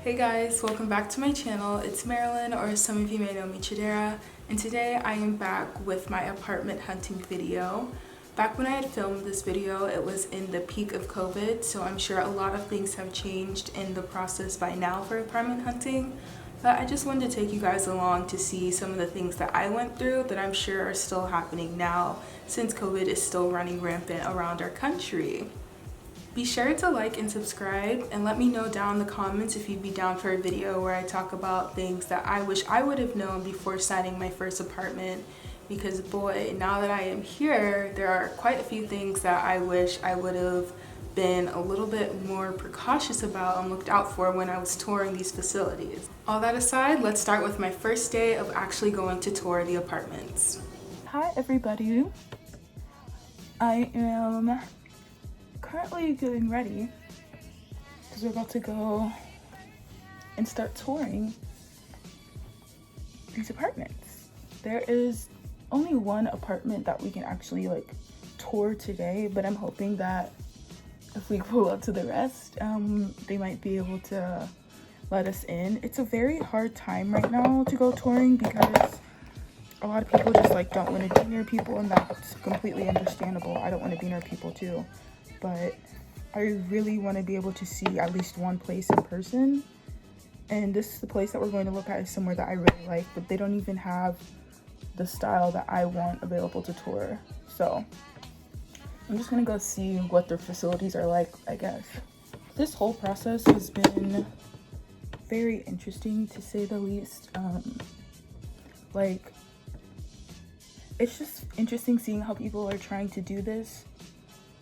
Hey guys, welcome back to my channel. It's Marilyn, or some of you may know me, Chidera, and today I am back with my apartment hunting video. Back when I had filmed this video, it was in the peak of COVID, so I'm sure a lot of things have changed in the process by now for apartment hunting, but I just wanted to take you guys along to see some of the things that I went through that I'm sure are still happening now since COVID is still running rampant around our country. Be sure to like and subscribe, and let me know down in the comments if you'd be down for a video where I talk about things that I wish I would have known before signing my first apartment, because boy, now that I am here, there are quite a few things that I wish I would have been a little bit more precautious about and looked out for when I was touring these facilities. All that aside, let's start with my first day of actually going to tour the apartments. Hi everybody, I am currently getting ready because we're about to go and start touring these apartments. There is only one apartment that we can actually tour today, but I'm hoping that if we go out to the rest, they might be able to let us in. It's a very hard time right now to go touring because a lot of people just don't want to be near people, and that's completely understandable. I don't want to be near people too, but I really want to be able to see at least one place in person, and this is the place that we're going to look at is somewhere that I really like, but they don't even have the style that I want available to tour. So I'm just gonna go see what their facilities are like, I guess. This whole process has been very interesting, to say the least. It's just interesting seeing how people are trying to do this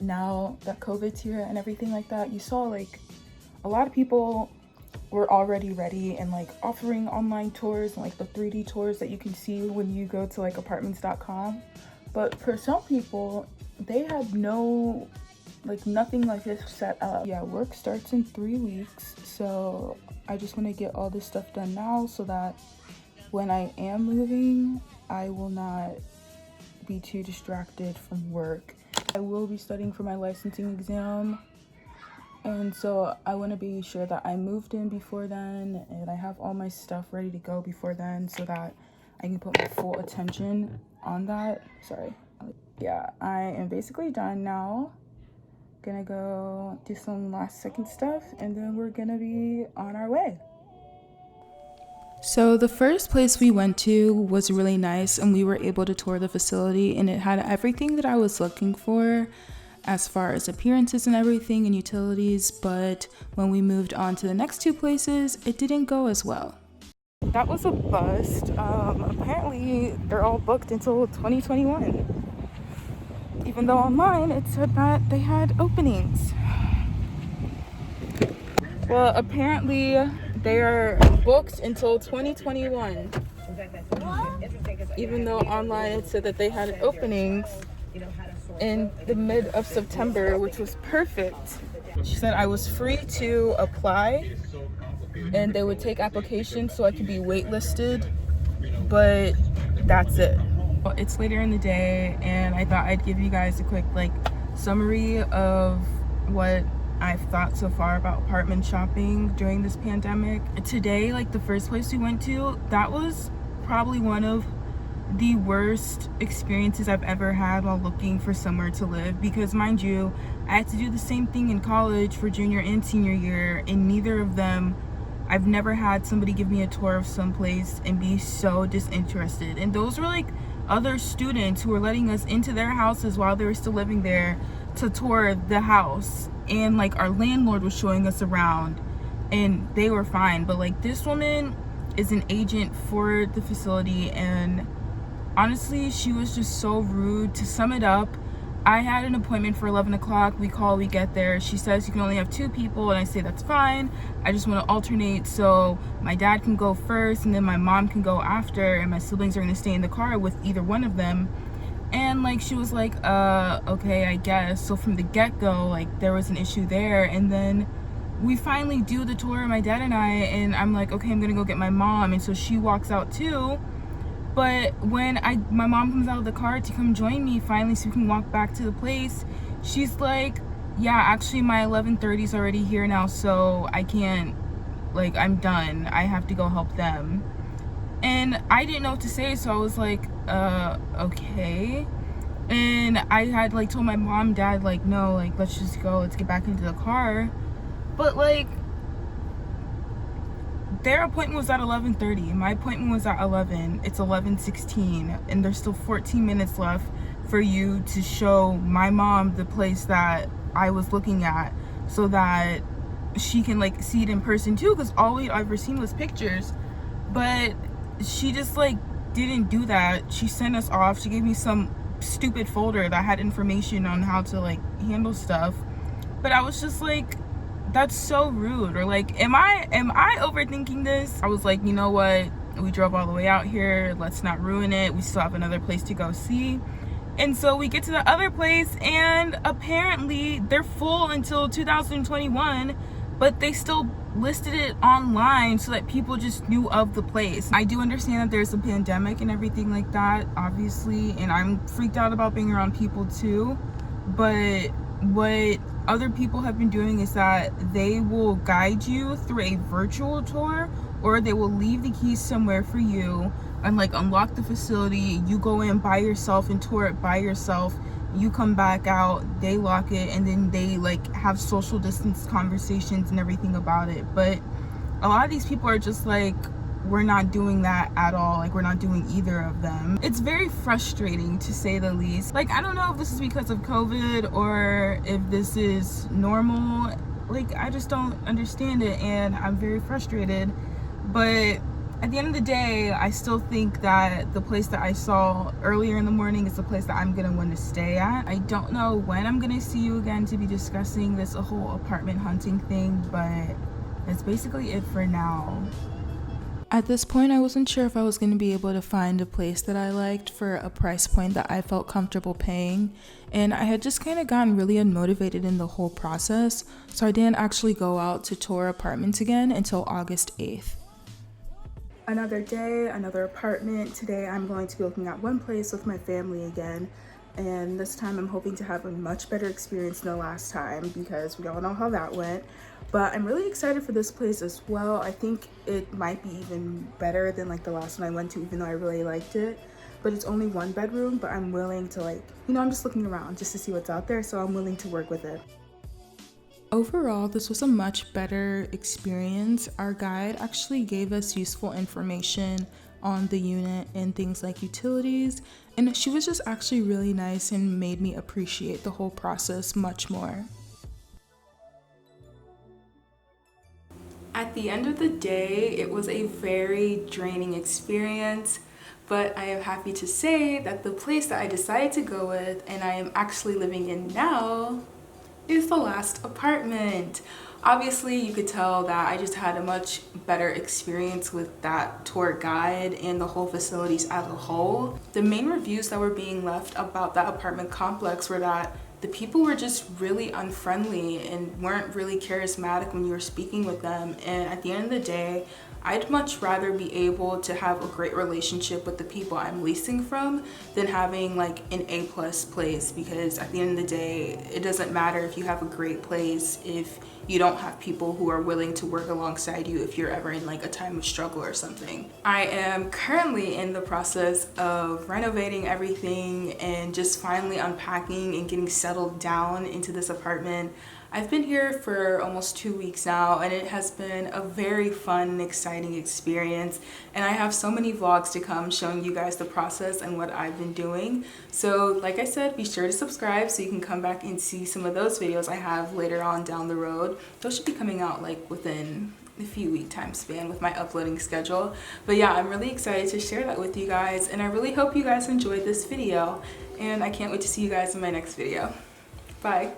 now that COVID's here and everything like that. You saw a lot of people were already ready and offering online tours and the 3D tours that you can see when you go to apartments.com. But for some people, they had nothing like this set up. Yeah, work starts in 3 weeks, so I just want to get all this stuff done now so that when I am moving, I will not be too distracted from work. I will be studying for my licensing exam, and so I want to be sure that I moved in before then and I have all my stuff ready to go before then so that I can put my full attention on that. Sorry. Yeah, I am basically done now. Gonna go do some last second stuff and then we're gonna be on our way. So the first place we went to was really nice, and we were able to tour the facility, and it had everything that I was looking for as far as appearances and everything and utilities, but when we moved on to the next two places, it didn't go as well. That was a bust. Apparently they're all booked until 2021. Even though online it said that they had openings. Well, apparently they are booked until 2021. Even though online it said that they had openings in the mid of September, which was perfect. She said I was free to apply and they would take applications so I could be waitlisted, but that's it. Well, it's later in the day and I thought I'd give you guys a quick summary of what I've thought so far about apartment shopping during this pandemic. Today, the first place we went to, that was probably one of the worst experiences I've ever had while looking for somewhere to live, because mind you, I had to do the same thing in college for junior and senior year, and neither of them, I've never had somebody give me a tour of some place and be so disinterested. And those were other students who were letting us into their houses while they were still living there to tour the house, and our landlord was showing us around and they were fine, but this woman is an agent for the facility, and honestly she was just so rude. To sum it up, I had an appointment for 11 o'clock. We get there, she says you can only have 2 people, and I say that's fine, I just want to alternate so my dad can go first and then my mom can go after, and my siblings are going to stay in the car with either one of them. And she was okay, I guess. So from the get-go, there was an issue there, and then we finally do the tour, my dad and I, and I'm okay, I'm gonna go get my mom, and so she walks out too. But when my mom comes out of the car to come join me finally so we can walk back to the place, she's yeah, actually my 11:30 is already here now, so I can't like I'm done, I have to go help them. And I didn't know what to say, so I was like, okay. And I had like told my mom, dad, like, no, like, let's just go, let's get back into the car. But like, their appointment was at 11:30. My appointment was at 11. It's 11:16, and there's still 14 minutes left for you to show my mom the place that I was looking at, so that she can like see it in person too, because all we'd ever seen was pictures. But she just like didn't do that. She sent us off. She gave me some stupid folder that had information on how to like handle stuff, but I was just like, that's so rude. Or like, am I overthinking this? I was like, you know what, we drove all the way out here, let's not ruin it, we still have another place to go see. And so we get to the other place, and apparently they're full until 2021, but they still listed it online so that people just knew of the place. I do understand that there's a pandemic and everything like that, obviously, and I'm freaked out about being around people too, but what other people have been doing is that they will guide you through a virtual tour, or they will leave the keys somewhere for you and like unlock the facility. You go in by yourself and tour it by yourself. You come back out, they lock it, and then they like have social distance conversations and everything about it. But a lot of these people are just like, we're not doing that at all. Like, we're not doing either of them. It's very frustrating, to say the least. Like, I don't know if this is because of COVID or if this is normal. Like, I just don't understand it, and I'm very frustrated. But at the end of the day, I still think that the place that I saw earlier in the morning is the place that I'm gonna want to stay at. I don't know when I'm gonna see you again to be discussing this whole apartment hunting thing, but that's basically it for now. At this point, I wasn't sure if I was going to be able to find a place that I liked for a price point that I felt comfortable paying, and I had just kind of gotten really unmotivated in the whole process, so I didn't actually go out to tour apartments again until August 8th. Another day, another apartment. Today I'm going to be looking at one place with my family again, and this time I'm hoping to have a much better experience than the last time, because we all know how that went. But I'm really excited for this place as well. I think it might be even better than like the last one I went to, even though I really liked it. But it's only 1 bedroom, but I'm willing to like, you know, I'm just looking around just to see what's out there, so I'm willing to work with it. Overall, this was a much better experience. Our guide actually gave us useful information on the unit and things like utilities, and she was just actually really nice and made me appreciate the whole process much more. At the end of the day, it was a very draining experience, but I am happy to say that the place that I decided to go with and I am actually living in now is the last apartment. Obviously, you could tell that I just had a much better experience with that tour guide and the whole facilities as a whole. The main reviews that were being left about that apartment complex were that the people were just really unfriendly and weren't really charismatic when you were speaking with them. And at the end of the day, I'd much rather be able to have a great relationship with the people I'm leasing from than having like an A+ place, because at the end of the day, it doesn't matter if you have a great place if you don't have people who are willing to work alongside you if you're ever in like a time of struggle or something. I am currently in the process of renovating everything and just finally unpacking and getting settled down into this apartment. I've been here for almost 2 weeks now, and it has been a very fun and exciting experience, and I have so many vlogs to come showing you guys the process and what I've been doing. So like I said, be sure to subscribe so you can come back and see some of those videos I have later on down the road. Those should be coming out like within a few week time span with my uploading schedule. But yeah, I'm really excited to share that with you guys, and I really hope you guys enjoyed this video, and I can't wait to see you guys in my next video. Bye.